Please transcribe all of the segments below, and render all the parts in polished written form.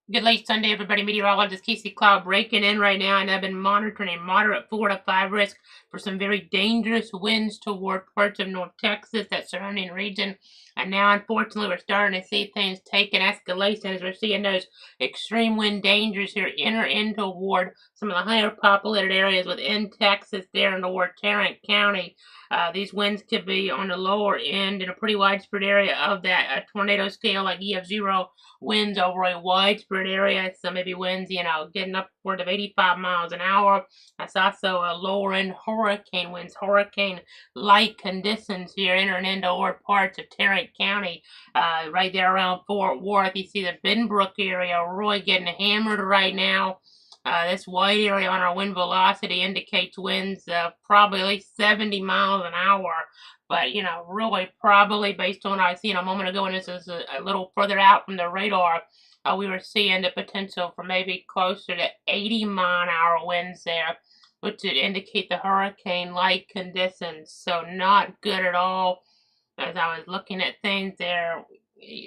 Good late Sunday, everybody. Meteorologist Casey Cloud breaking in right now, and I've been monitoring a moderate 4 to 5 risk for some very dangerous winds toward parts of North Texas, that surrounding region. And now, unfortunately, we're starting to see things take an escalation as we're seeing those extreme wind dangers here enter in toward some of the higher populated areas within Texas, there in toward Tarrant County. These winds could be on the lower end in a pretty widespread area of that tornado scale, like EF0 winds over a widespread area. So maybe winds, getting upward of 85 miles an hour. That's also a lower end hurricane winds, hurricane-like conditions here entering into lower parts of Tarrant County, right there around Fort Worth. You see the Benbrook area really getting hammered right now. This white area on our wind velocity indicates winds of probably at least 70 miles an hour. But, really probably based on what I seen a moment ago, and this is a little further out from the radar, we were seeing the potential for maybe closer to 80 mile an hour winds there, which would indicate the hurricane-like conditions. So not good at all. As I was looking at things there,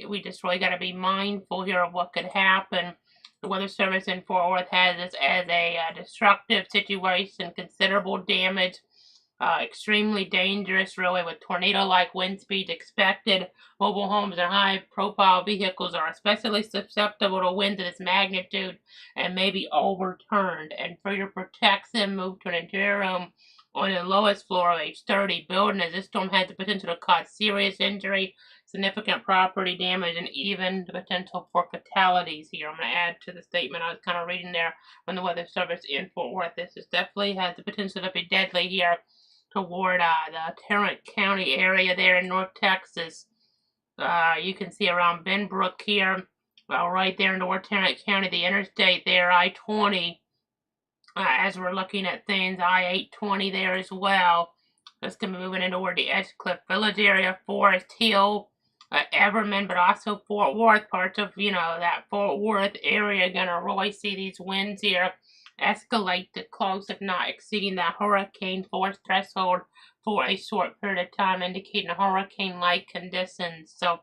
we just really got to be mindful here of what could happen. The Weather Service in Fort Worth has this as a destructive situation, considerable damage, extremely dangerous, really, with tornado-like wind speeds expected. Mobile homes and high-profile vehicles are especially susceptible to winds of this magnitude and may be overturned. And for your protection, move to an interior room on the lowest floor of a sturdy building, as this storm has the potential to cause serious injury, significant property damage, and even the potential for fatalities here. I'm going to add to the statement I was kind of reading there from the Weather Service in Fort Worth. This is definitely has the potential to be deadly here toward the Tarrant County area there in North Texas. You can see around Benbrook here, right there in North Tarrant County, the interstate there, I-20. As we're looking at things, I-820 there as well. That's going to be moving in toward the Edgecliff Village area, Forest Hill, Everman, but also Fort Worth. Parts of, that Fort Worth area going to really see these winds here escalate to close, if not exceeding that hurricane force threshold for a short period of time, indicating hurricane-like conditions. So,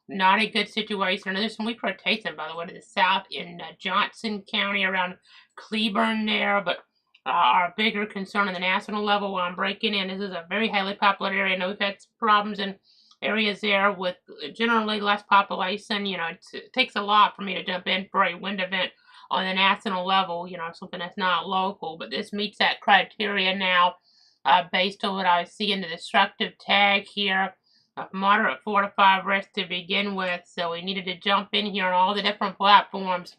not a good situation. And there's some weak rotation, by the way, to the south in Johnson County around Cleburne there, but our bigger concern on the national level while I'm breaking in, this is a very highly populated area. I know we've had problems in areas there with generally less population. It takes a lot for me to jump in for a wind event on the national level, something that's not local, but this meets that criteria now, based on what I see in the destructive tag here of moderate 4 to 5 risk to begin with. So we needed to jump in here on all the different platforms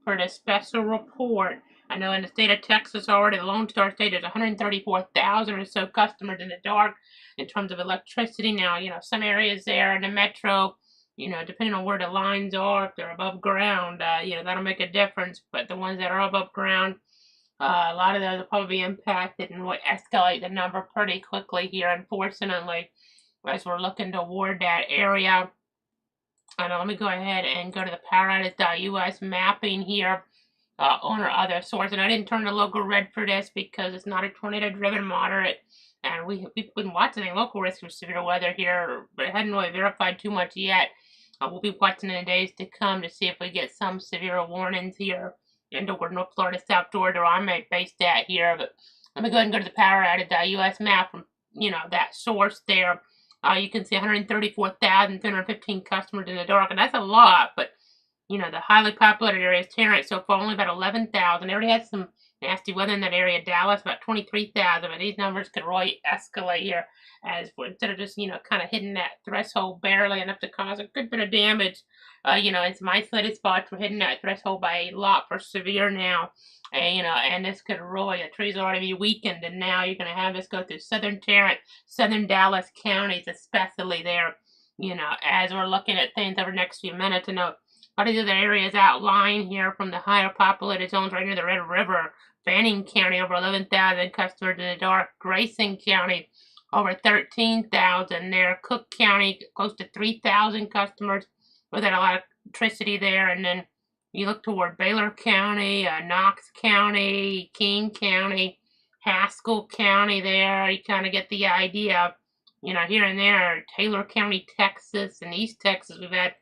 for the special report. I know in the state of Texas already, the Lone Star State, there's 134,000 or so customers in the dark in terms of electricity. Now, some areas there in the metro, depending on where the lines are, if they're above ground, that'll make a difference. But the ones that are above ground, a lot of those will probably be impacted and will escalate the number pretty quickly here, unfortunately, as we're looking toward that area. Let me go ahead and go to the PowerOutage.us mapping here on our other source. And I didn't turn the local red for this because it's not a tornado-driven moderate. And we've been watching a local risk of severe weather here, but it hadn't really verified too much yet. We'll be watching in the days to come to see if we get some severe warnings here in toward North Florida, South Georgia, or I may base that here. But let me go ahead and go to the PowerOutage.us map from, that source there. You can see 134,315 customers in the dark, and that's a lot, but, the highly populated area is Tarrant, so far only about 11,000. They already had some nasty weather in that area. Dallas, about 23,000, but these numbers could really escalate here as instead of just, kind of hitting that threshold barely enough to cause a good bit of damage. In some isolated spots, we're hitting that threshold by a lot for severe now. And this could really, the trees already be weakened, and now you're going to have this go through southern Tarrant, southern Dallas counties, especially there, as we're looking at things over the next few minutes. A lot of the other areas outlying here from the higher populated zones right near the Red River, Fanning County, over 11,000 customers in the dark, Grayson County, over 13,000 there, Cook County, close to 3,000 customers with a lot of electricity there, and then you look toward Baylor County, Knox County, King County, Haskell County there. You kind of get the idea. Here and there, Taylor County, Texas, and East Texas, we've had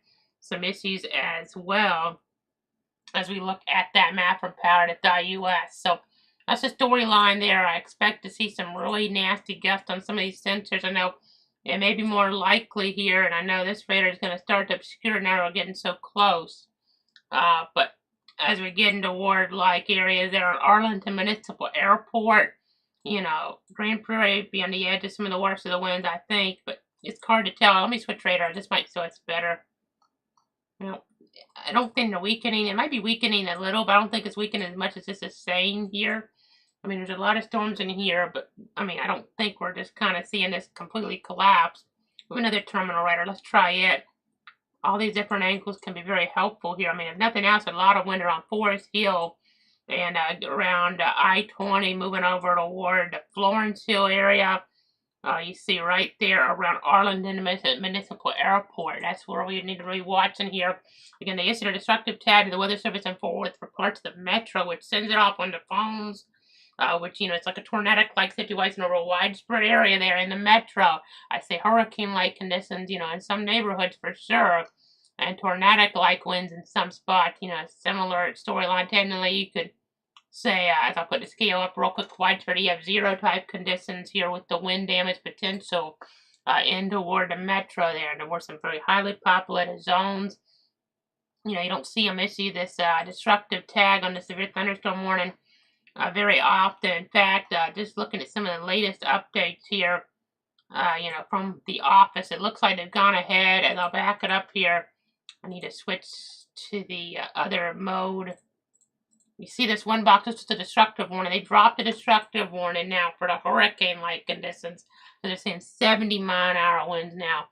some issues as well. as we look at that map from Power.us. So that's the storyline there. I expect to see some really nasty gusts on some of these sensors. I know it may be more likely here, and I know this radar is going to start to obscure now we're getting so close. But as we get into ward-like areas there on Arlington Municipal Airport, Grand Prairie be on the edge of some of the worst of the winds, I think, but it's hard to tell. Let me switch radar. This might show it's better. I don't think they're weakening. It might be weakening a little, but I don't think it's weakening as much as this is saying here. I mean, there's a lot of storms in here, but, I mean, I don't think we're just kind of seeing this completely collapse. We have another terminal radar. Let's try it. All these different angles can be very helpful here. I mean, if nothing else, a lot of wind around Forest Hill and around I-20 moving over toward the Florence Hill area. You see right there around Arlington Municipal Airport. That's where we need to be watching here. Again, they issued a destructive tag to the Weather Service in Fort Worth for parts of the metro, which sends it off on the phones, which, it's like a tornadic-like situation over a widespread area there in the metro. I say hurricane-like conditions, in some neighborhoods for sure, and tornadic-like winds in some spots, similar storyline. Technically, you could say, as I'll put the scale up real quick, widespread EF0 type conditions here with the wind damage potential in toward the metro there. And there were some very highly populated zones. You don't see them issue this destructive tag on the severe thunderstorm warning very often. In fact, just looking at some of the latest updates here, from the office, it looks like they've gone ahead, and I'll back it up here. I need to switch to the other mode. You see this one box, this is the destructive warning. They dropped the destructive warning now for the hurricane-like conditions. So they're saying 70-mile-an-hour winds now,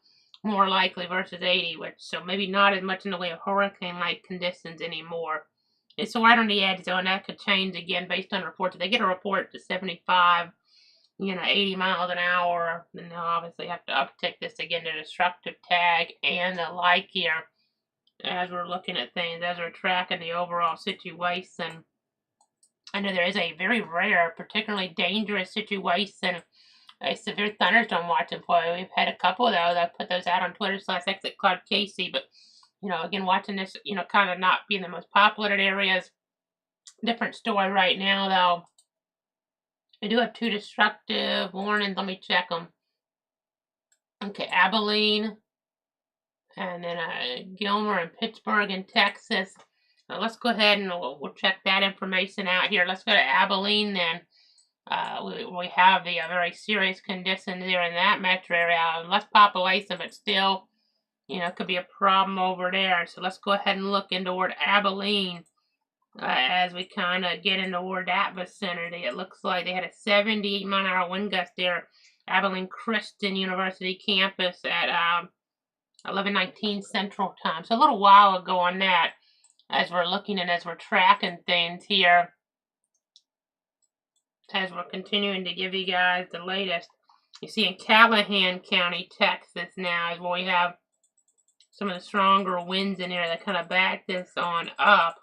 more likely versus 80, so maybe not as much in the way of hurricane-like conditions anymore. It's right on the edge, though, and that could change again based on reports. If they get a report to 75, 80 miles an hour, then they'll obviously have to uptick this again to destructive tag and the like here. As we're looking at things, as we're tracking the overall situation. I know there is a very rare, particularly dangerous situation, a severe thunderstorm watching for you. We've had a couple of those. I put those out on Twitter /ExitCloudCasey, but, again, watching this, kind of not being the most populated areas. Different story right now, though. We do have 2 destructive warnings. Let me check them. Okay, Abilene. And then Gilmer and Pittsburgh in Texas. Let's go ahead and we'll check that information out here. Let's go to Abilene then. We have the very serious conditions there in that metro area. Less population, but still, could be a problem over there. So let's go ahead and look in toward Abilene as we kind of get in toward that vicinity. It looks like they had a 78-mile-an-hour wind gust there. Abilene Christian University campus at 11:19 Central Time. So a little while ago on that, as we're looking and as we're tracking things here, as we're continuing to give you guys the latest. You see in Callahan County, Texas now is where we have some of the stronger winds in there that kind of back this on up.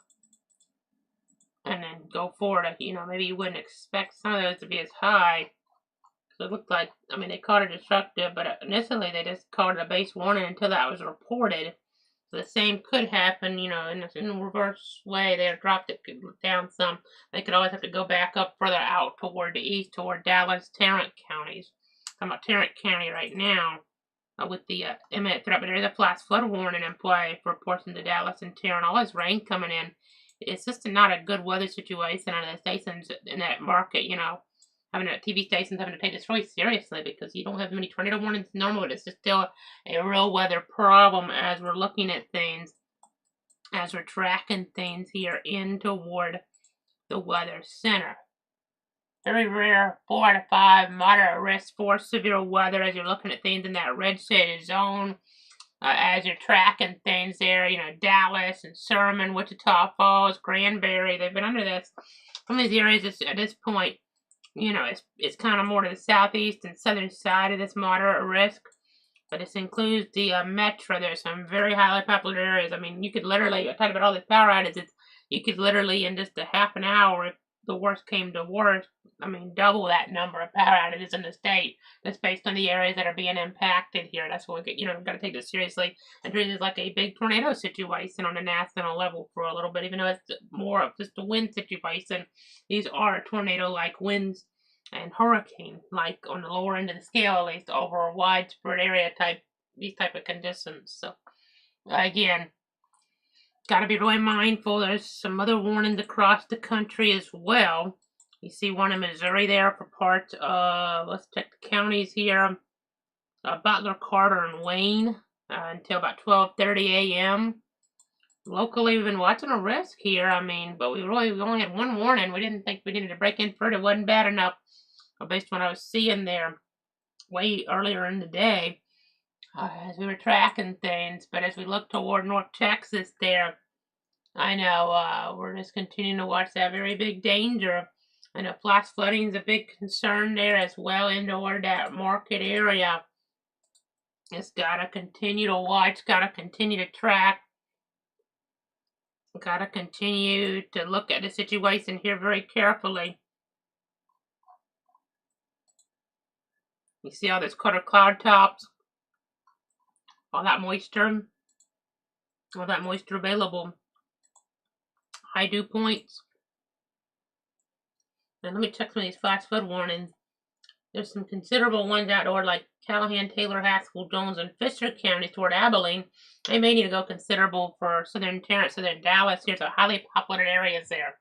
And then go forward, maybe you wouldn't expect some of those to be as high. So it looked like, they called it destructive, but initially they just called it a base warning until that was reported. So the same could happen, in a reverse way. They dropped it down some. They could always have to go back up further out toward the east, toward Dallas, Tarrant counties. I'm talking about Tarrant County right now with the imminent threat, but there is a flash flood warning in play for portions of Dallas and Tarrant. All this rain coming in. It's just not a good weather situation on the stations in that market, having TV stations having to take this really seriously because you don't have many tornado warnings normally. It's just still a real weather problem as we're looking at things, as we're tracking things here in toward the weather center. Very rare 4 out of 5 moderate risk for severe weather as you're looking at things in that red shaded zone. As you're tracking things there, Dallas and Sherman, Wichita Falls, Granbury, they've been under this. Some of these areas at this point, it's kind of more to the southeast and southern side of this moderate risk. But this includes the metro. There's some very highly populated areas. You could literally, I talked about all these power outages, you could literally in just a half an hour, the worst came to worst, I mean, double that number of power outages in the state. That's based on the areas that are being impacted here. That's what we get, we've got to take this seriously and treat it like a big tornado situation on a national level for a little bit, even though it's more of just a wind situation. These are tornado-like winds and hurricane-like on the lower end of the scale, at least, over a widespread area these type of conditions. So, again, got to be really mindful. There's some other warnings across the country as well. You see one in Missouri there for parts of, let's check the counties here, Butler, Carter, and Wayne until about 12:30 a.m. Locally, we've been watching a risk here. I mean, but we only had one warning. We didn't think we needed to break in for it. It wasn't bad enough, based on what I was seeing there way earlier in the day. As we were tracking things, but as we look toward North Texas there, I know we're just continuing to watch that very big danger. I know flash flooding is a big concern there as well toward that market area. It's got to continue to watch, got to continue to track, got to continue to look at the situation here very carefully. You see all this color cloud tops? All that moisture available, high dew points. And let me check some of these flash flood warnings. There's some considerable ones out toward like Callahan, Taylor, Haskell, Jones, and Fisher counties toward Abilene. They may need to go considerable for southern Tarrant, southern Dallas. Here's a highly populated areas there.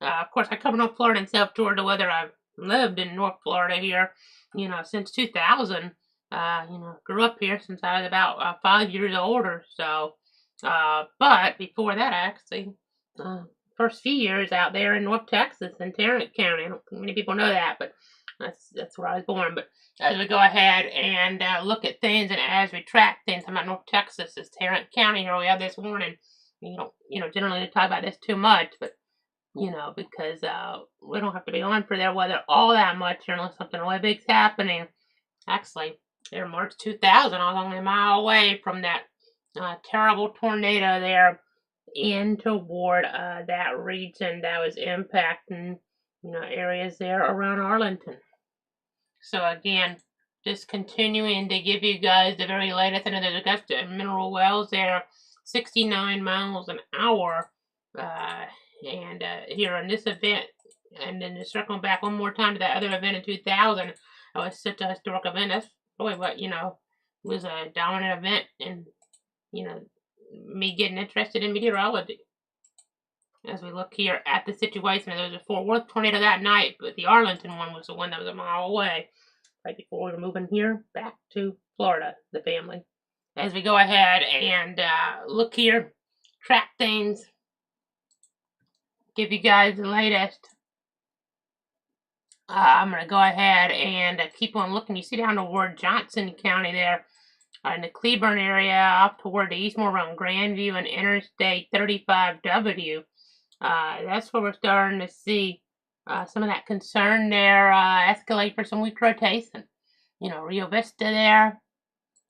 Of course, I cover North Florida and South Georgia, whether I've lived in North Florida here, since 2000. Grew up here since I was about 5 years older. So, but before that, actually, first few years out there in North Texas in Tarrant County. I don't think many people know that, but that's where I was born. But as we go ahead and look at things, and as we track things, I'm at North Texas, it's Tarrant County here. We have this warning. Generally talk about this too much, but because we don't have to be on for their weather all that much here unless something really big's happening. Actually, there, March 2000, I was only a mile away from that terrible tornado there in toward that region that was impacting, areas there around Arlington. So again, just continuing to give you guys the very latest. I know there's Augusta Mineral Wells there, 69 miles an hour, and here on this event, and then just circling back one more time to that other event in 2000. It was such a historic event. That's really what, was a dominant event in, me getting interested in meteorology. As we look here at the situation, there was a Fort Worth tornado that night, but the Arlington one was the one that was a mile away, right before we were moving here back to Florida, the family. As we go ahead and look here, track things, give you guys the latest. I'm going to go ahead and keep on looking. You see down toward Johnson County there, in the Cleburne area, off toward the Eastmore around Grandview and Interstate 35W. That's where we're starting to see some of that concern there escalate for some weak rotation. Rio Vista there,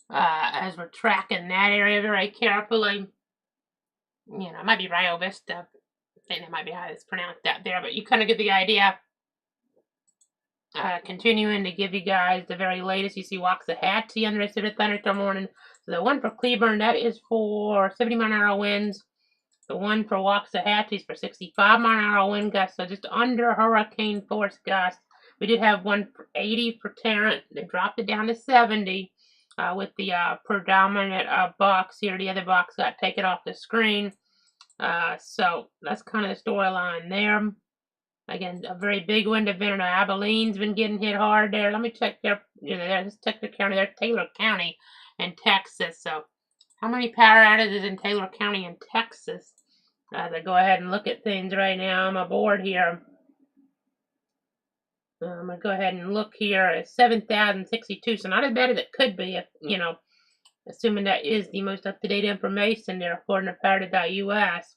as we're tracking that area very carefully. It might be Rio Vista. I think that might be how it's pronounced out there, but you kind of get the idea. Continuing to give you guys the very latest. You see Waxahachie under a severe thunderstorm warning. So the one for Cleburne, that is for 70-mile-an-hour winds. The one for Waxahachie is for 65-mile-an-hour wind gusts, so just under hurricane force gusts. We did have one for 80 for Tarrant. They dropped it down to 70 with the predominant box here. The other box got taken off the screen. So that's kind of the storyline there. Again, a very big wind event. Abilene's been getting hit hard there. Let me check there. Let's check the county. There's Taylor County in Texas. So, how many power outages in Taylor County in Texas? As I go ahead and look at things right now on my board here. I'm going to go ahead and look here at 7,062. So, not as bad as it could be, if, assuming that is the most up-to-date information there, according to power.us.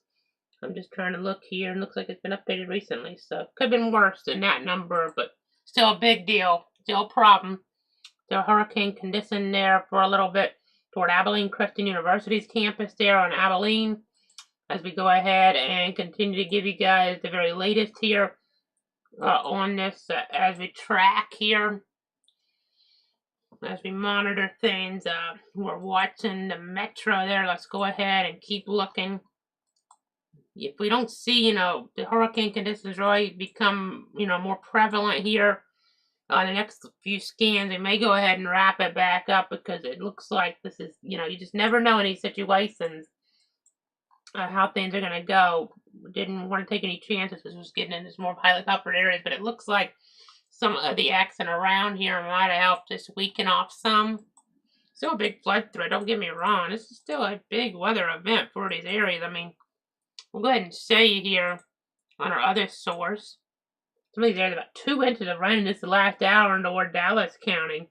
I'm just trying to look here, and looks like it's been updated recently, so it could have been worse than that number, but still a big deal, still a problem. Still hurricane condition there for a little bit toward Abilene Christian University's campus there on Abilene. As we go ahead and continue to give you guys the very latest here, on this as we track here, as we monitor things. We're watching the metro there. Let's go ahead and keep looking. If we don't see, the hurricane conditions really become, more prevalent here on the next few scans, we may go ahead and wrap it back up, because it looks like this is, you just never know in these situations how things are going to go. Didn't want to take any chances. This was getting into more highly covered areas, but it looks like some of the action around here might have helped this weaken off some. Still a big flood threat, don't get me wrong. This is still a big weather event for these areas. I mean, we'll go ahead and show you here on our other source. Some of these areas, about 2 inches of rain in this last hour in toward Dallas County.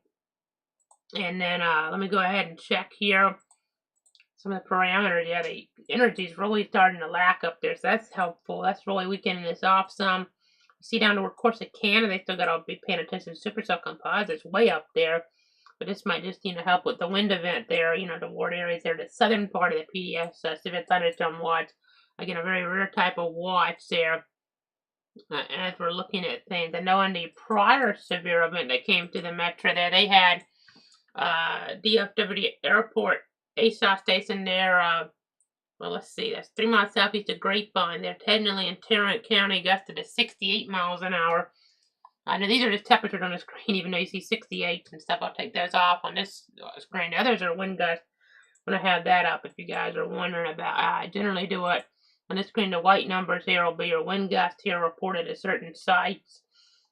And then let me go ahead and check here some of the parameters. Yeah, the energy is really starting to lack up there, so that's helpful. That's really weakening this off some. You see down toward Corsicana, they still got to be paying attention. Supercell Composites way up there, but this might just help with the wind event there. Toward areas there, the southern part of the PDS severe thunderstorm watch. Again, a very rare type of watch there. As we're looking at things, I know on the prior severe event that came to the metro there, they had DFW Airport ASOS station there. Well, let's see, that's 3 miles southeast of Grapevine. They're technically in Tarrant County, gusted to 68 miles an hour. Now these are just temperatures on the screen, even though you see 68 and stuff. I'll take those off on this screen. The others are wind gusts when I have that up, if you guys are wondering about. I generally do it on this screen. The white numbers here will be your wind gust here reported at certain sites.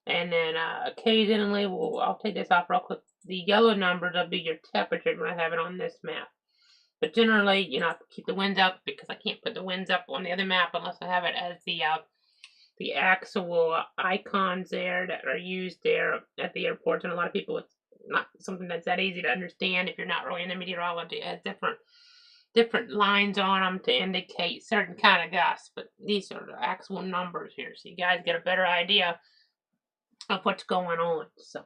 And then occasionally, I'll take this off real quick. The yellow numbers will be your temperatures when I have it on this map. But generally, I keep the winds up, because I can't put the winds up on the other map unless I have it as the actual icons there that are used there at the airports. And a lot of people, it's not something that's that easy to understand if you're not really into meteorology. It has different lines on them to indicate certain kind of gusts. But these are the actual numbers here, so you guys get a better idea of what's going on. So,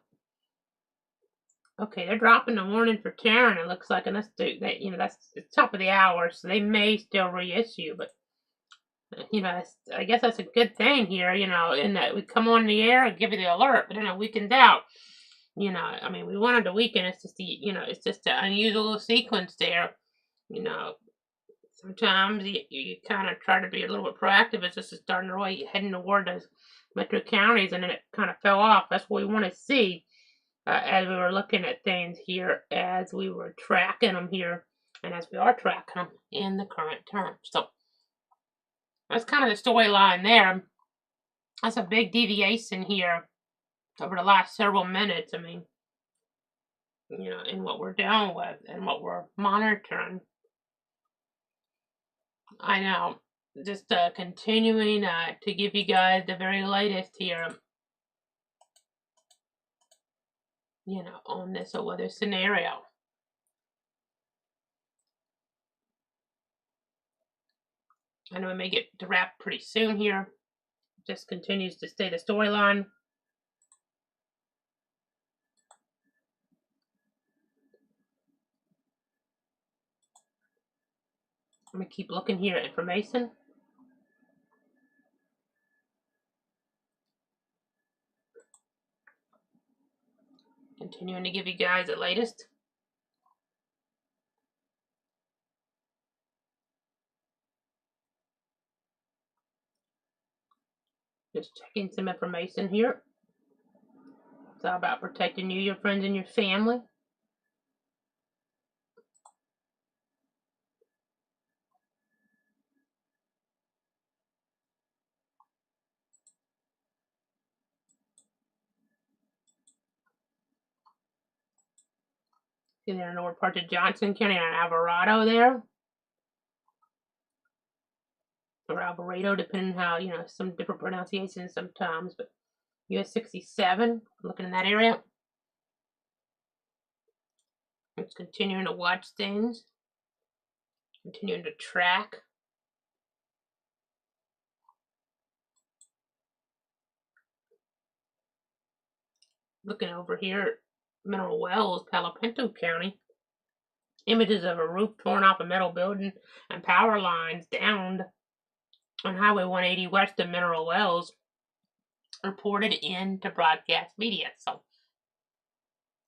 okay, they're dropping the warning for Tarrant. It looks like, and that's the top of the hour, so they may still reissue. But I guess that's a good thing here. In that we come on the air and give you the alert, but then it weakens out. I mean, we wanted to weaken. It's just it's just an unusual sequence there. Sometimes you kind of try to be a little bit proactive. It's just starting to really heading toward those metro counties, and then it kind of fell off. That's what we want to see as we were looking at things here, as we were tracking them here, and as we are tracking them in the current term. So that's kind of the storyline there. That's a big deviation here over the last several minutes. I mean, in what we're dealing with and what we're monitoring. I know. Just continuing to give you guys the very latest here, on this weather scenario. I know we may get to wrap pretty soon here. Just continues to stay the storyline. I'm going to keep looking here at information. Continuing to give you guys the latest. Just checking some information here. It's all about protecting you, your friends, and your family. See there in north part of Johnson County and Alvarado there. Or Alvarado, depending on how, some different pronunciations sometimes, but US 67, looking in that area. It's continuing to watch things, continuing to track. Looking over here, Mineral Wells, Palo Pinto County. Images of a roof torn off a metal building and power lines downed on Highway 180 west of Mineral Wells. reported into broadcast media. So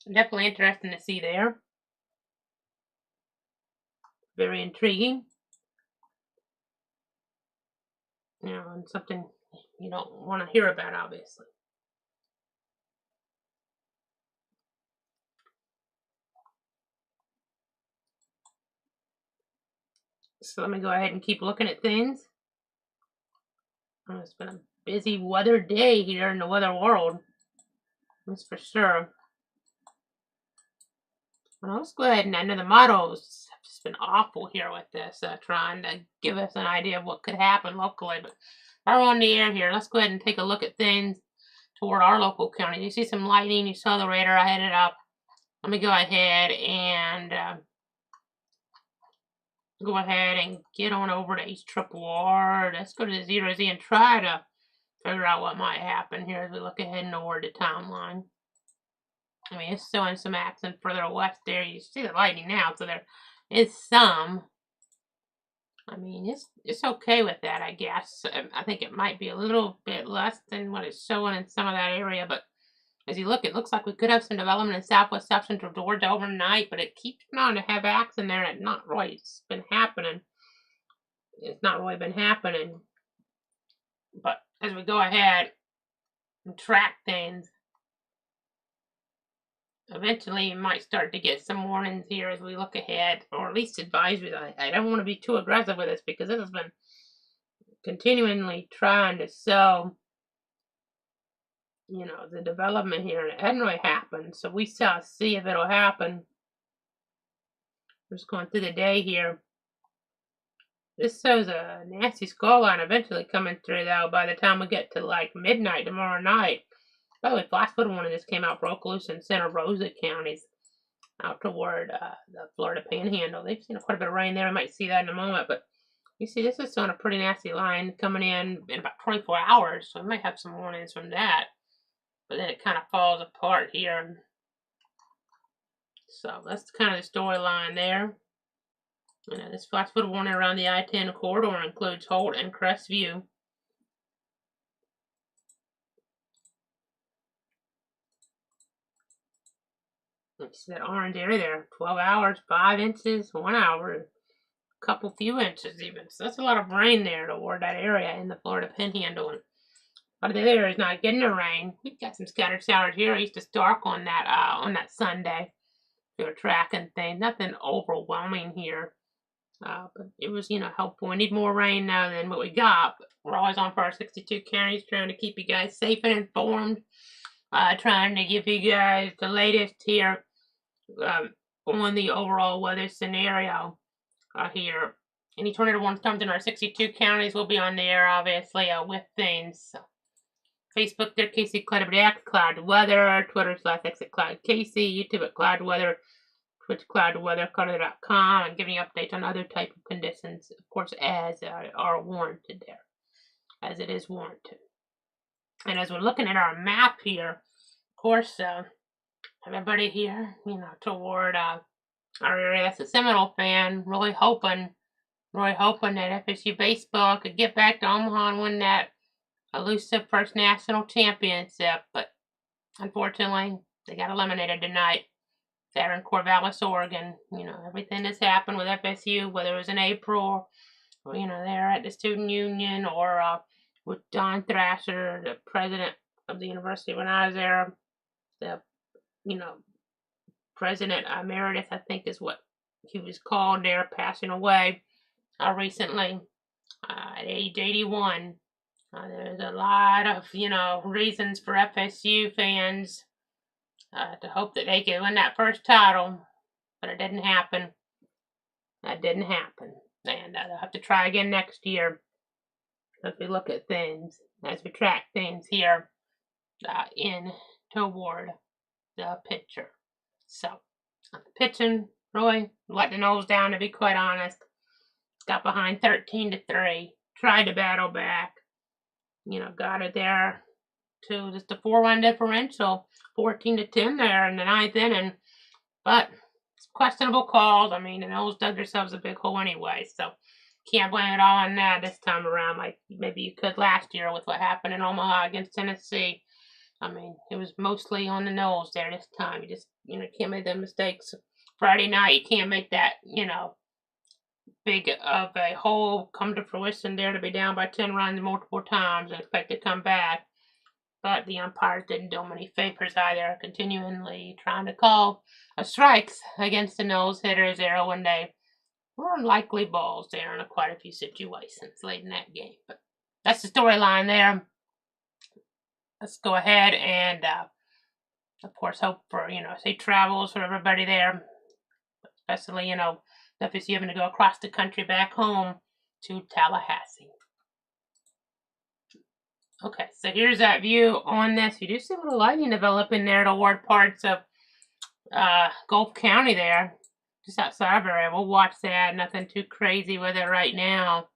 definitely interesting to see there. Very intriguing. And something you don't want to hear about, obviously. So let me go ahead and keep looking at things. It's been a busy weather day here in the weather world. That's for sure. Well, let's go ahead and enter the models. It's just been awful here with this, trying to give us an idea of what could happen locally. But while we're on the air here, let's go ahead and take a look at things toward our local county. You see some lighting. You saw the radar. I had it up. Let me go ahead and get on over to East Triple R. Let's go to the 0Z and try to figure out what might happen here as we look ahead toward the timeline. I mean, it's showing some action further west there. You see the lightning now, so there is some. I mean, it's okay with that, I guess. I think it might be a little bit less than what it's showing in some of that area, but as you look, it looks like we could have some development in southwest South Central Georgia overnight, but it keeps on to have action there, and it's not really been happening. It's not really been happening. But as we go ahead and track things, eventually you might start to get some warnings here as we look ahead, or at least advisories. I don't want to be too aggressive with this because this has been continually trying to show, the development here, and it hadn't really happened. So we shall see if it'll happen. Just going through the day here. This shows a nasty skull line eventually coming through, though, by the time we get to like midnight tomorrow night. By the way, flash flood warning just came out, broke loose in Santa Rosa counties out toward the Florida Panhandle. They've seen quite a bit of rain there. I might see that in a moment, but you see this is on a pretty nasty line coming in about 24 hours, so we might have some warnings from that. But then it kind of falls apart here. So that's kind of the storyline there. This flash flood warning around the I-10 corridor includes Holt and Crestview. You see that orange area there, 12 hours, 5 inches, 1 hour, a couple few inches even. So that's a lot of rain there toward that area in the Florida Panhandle. And a lot of the area is not getting the rain. We've got some scattered showers here east of Stark on that Sunday. We were tracking things, nothing overwhelming here. But it was, helpful. We need more rain now than what we got. But we're always on for our 62 counties, trying to keep you guys safe and informed. Trying to give you guys the latest here on the overall weather scenario here. Any tornado warning comes in our 62 counties will be on the air, obviously, with things. So, Facebook there, Casey Cloud Cloud Weather, Twitter /exit Cloud Casey, YouTube at Cloud Weather, Twitch Cloud Weather, Carter.com, and giving you updates on other type of conditions, of course, as are warranted there, as it is warranted. And as we're looking at our map here, of course, everybody here, toward our area that's a Seminole fan, really hoping that FSU baseball could get back to Omaha and win that elusive first national championship. But unfortunately, they got eliminated tonight. There in Corvallis, Oregon. Everything that's happened with FSU, whether it was in April, or, they're at the student union, or with Don Thrasher, the president of the university when I was there, the, president emeritus, I think is what he was called there, passing away recently at age 81. There's a lot of, reasons for FSU fans to hope that they could win that first title, but it didn't happen. That didn't happen. And they'll have to try again next year as we look at things, as we track things here in toward the pitcher. So, pitching, really let the nose down, to be quite honest. Got behind 13-3, tried to battle back, got it there to just a 4-run differential, 14-10 there in the 9th inning. But it's questionable calls. I mean, the Noles dug themselves a big hole anyway. So can't blame it all on that this time around, like maybe you could last year with what happened in Omaha against Tennessee. I mean, it was mostly on the nose there this time. You just, can't make the mistakes. Friday night, you can't make that, big of a hole come to fruition there to be down by 10 runs multiple times and expect to come back. But the umpires didn't do many favors either, continually trying to call strikes against the nose hitters there when they were unlikely balls there in quite a few situations late in that game. But that's the storyline there. Let's go ahead and, of course, hope for, safe travels for everybody there, especially, if you're having to go across the country back home to Tallahassee. Okay, so here's that view on this. You do see a little lighting developing there toward parts of Gulf County there, just outside of area. We'll watch that. Nothing too crazy with it right now.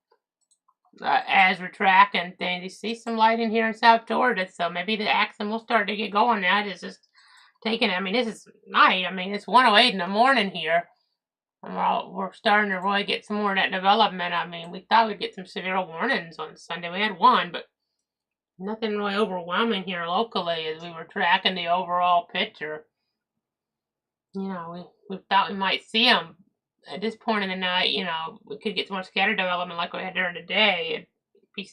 As we're tracking things, you see some lighting here in South Georgia, so maybe the action will start to get going now. It's just taking, this is night. It's 1:08 in the morning here. We're starting to really get some more of that development. We thought we'd get some severe warnings on Sunday. We had one, but nothing really overwhelming here locally as we were tracking the overall picture. We thought we might see them at this point in the night. We could get some more scattered development like we had during the day. It'd be,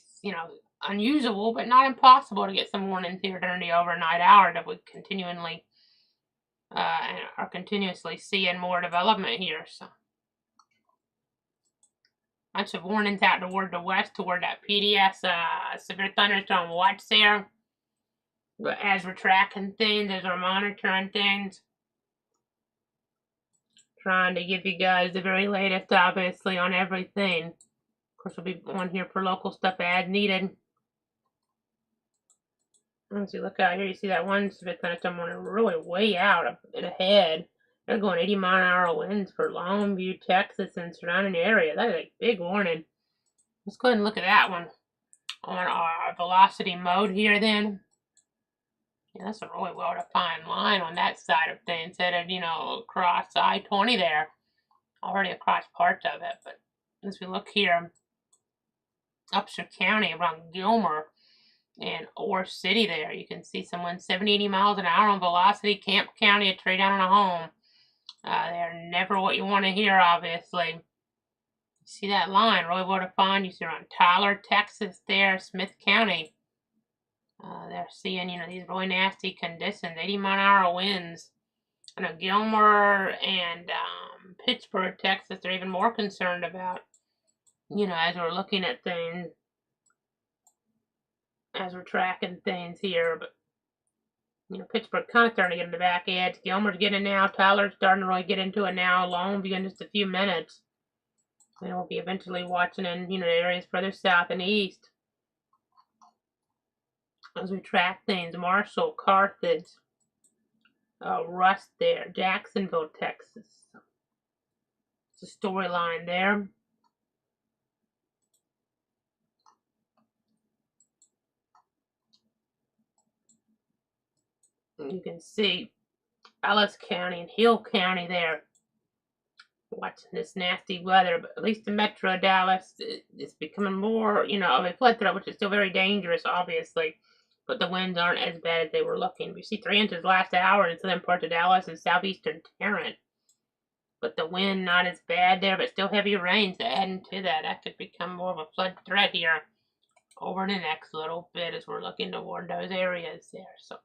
unusual, but not impossible to get some warnings here during the overnight hours if we are continuously seeing more development here. So, bunch of warnings out toward the west, toward that PDS severe thunderstorm watch there. But as we're tracking things, as we're monitoring things, trying to give you guys the very latest, obviously, on everything. Of course, we'll be on here for local stuff as needed. As you look out here, you see that one severe thunderstorm on really way out ahead. They're going 80-mile-an-hour winds for Longview, Texas, and surrounding area. That is a big warning. Let's go ahead and look at that one on our velocity mode here then. Yeah, that's a really well-defined line on that side of things, headed, across I-20 there. Already across parts of it. But as we look here, Upshur County around Gilmer and Ore City there, you can see some winds 70, 80 miles an hour on velocity. Camp County, a tree down on a home. They're never what you want to hear, obviously. You see that line really well defined. You see around Tyler, Texas there, Smith County. They're seeing, these really nasty conditions, 80-mile-an-hour winds. Gilmer and Pittsburgh, Texas, they're even more concerned about, as we're looking at things, as we're tracking things here. But, Pittsburgh kind of starting to get in the back edge. Gilmer's getting now. Tyler's starting to really get into it now. Longview in just a few minutes. And we'll be eventually watching in, areas further south and east. As we track things, Marshall, Carthage, Rust there, Jacksonville, Texas. It's a storyline there. You can see Ellis County and Hill County there. Watching this nasty weather, but at least in Metro Dallas, it's becoming more, of a flood threat, which is still very dangerous, obviously. But the winds aren't as bad as they were looking. We see 3 inches last hour in southern parts of Dallas and southeastern Tarrant. But the wind not as bad there, but still heavy rains. Adding to that, that could become more of a flood threat here over the next little bit as we're looking toward those areas there. So,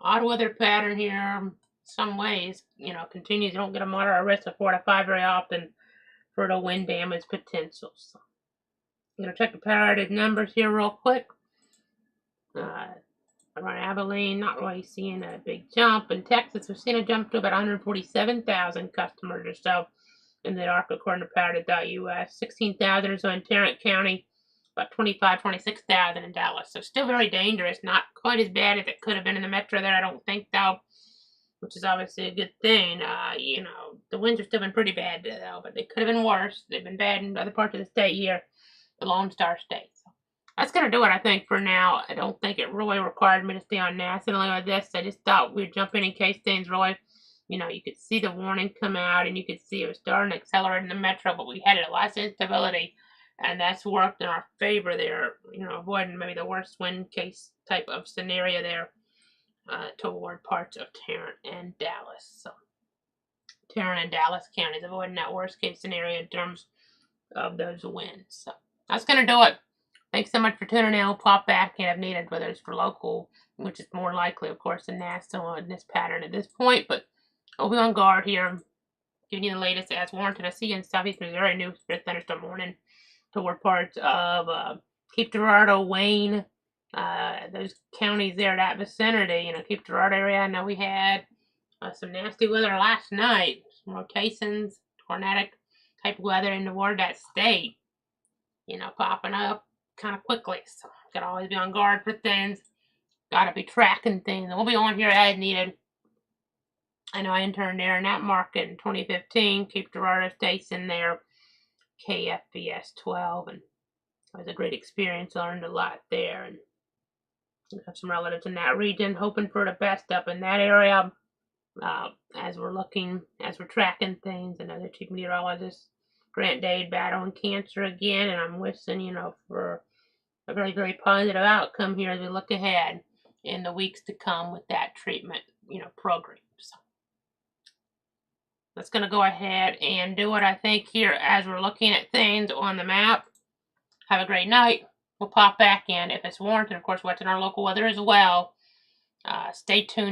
odd weather pattern here. Some ways, continues. You don't get a moderate risk of 4 to 5 very often for the wind damage potential. So, I'm going to check the power outage numbers here real quick. Around Abilene, not really seeing a big jump. In Texas, we're seeing a jump to about 147,000 customers or so in the ARC according to PowerData.us. 16,000 or so in Tarrant County, about 26,000 in Dallas. So still very dangerous. Not quite as bad as it could have been in the metro there, I don't think, though, which is obviously a good thing. The winds have still been pretty bad, though, but they could have been worse. They've been bad in other parts of the state here, the Lone Star State. So that's going to do it, I think, for now. I don't think it really required me to stay on nationally with this. I just thought we'd jump in case things really, you could see the warning come out, and you could see it was starting to accelerate in the metro, but we had a lot of instability and that's worked in our favor there. Avoiding maybe the worst wind case type of scenario there toward parts of Tarrant and Dallas. So Tarrant and Dallas counties, avoiding that worst case scenario in terms of those winds. So that's going to do it. Thanks so much for tuning in. I'll pop back in if needed, whether it's for local, which is more likely, of course, than national in this pattern at this point. But I'll be on guard here, giving you the latest as warranted. I see in southeast Missouri, new severe thunderstorm warning toward parts of Cape Girardeau, Wayne, those counties there, that vicinity. Cape Girardeau area. I know we had some nasty weather last night, some rotations, tornadic type weather in toward that state, popping up kind of quickly. So, gotta always be on guard for things. Gotta be tracking things. And we'll be on here as needed. I know I interned there in that market in 2015. Cape Girardeau Station there, KFBS 12, and it was a great experience. Learned a lot there, and we have some relatives in that region. Hoping for the best up in that area. As we're tracking things. Another chief meteorologist, Grant Dade, battling cancer again, and I'm wishing, for a very, very positive outcome here as we look ahead in the weeks to come with that treatment, program. So that's going to go ahead and do what I think here as we're looking at things on the map. Have a great night. We'll pop back in if it's warranted. Of course, watching our local weather as well. Stay tuned.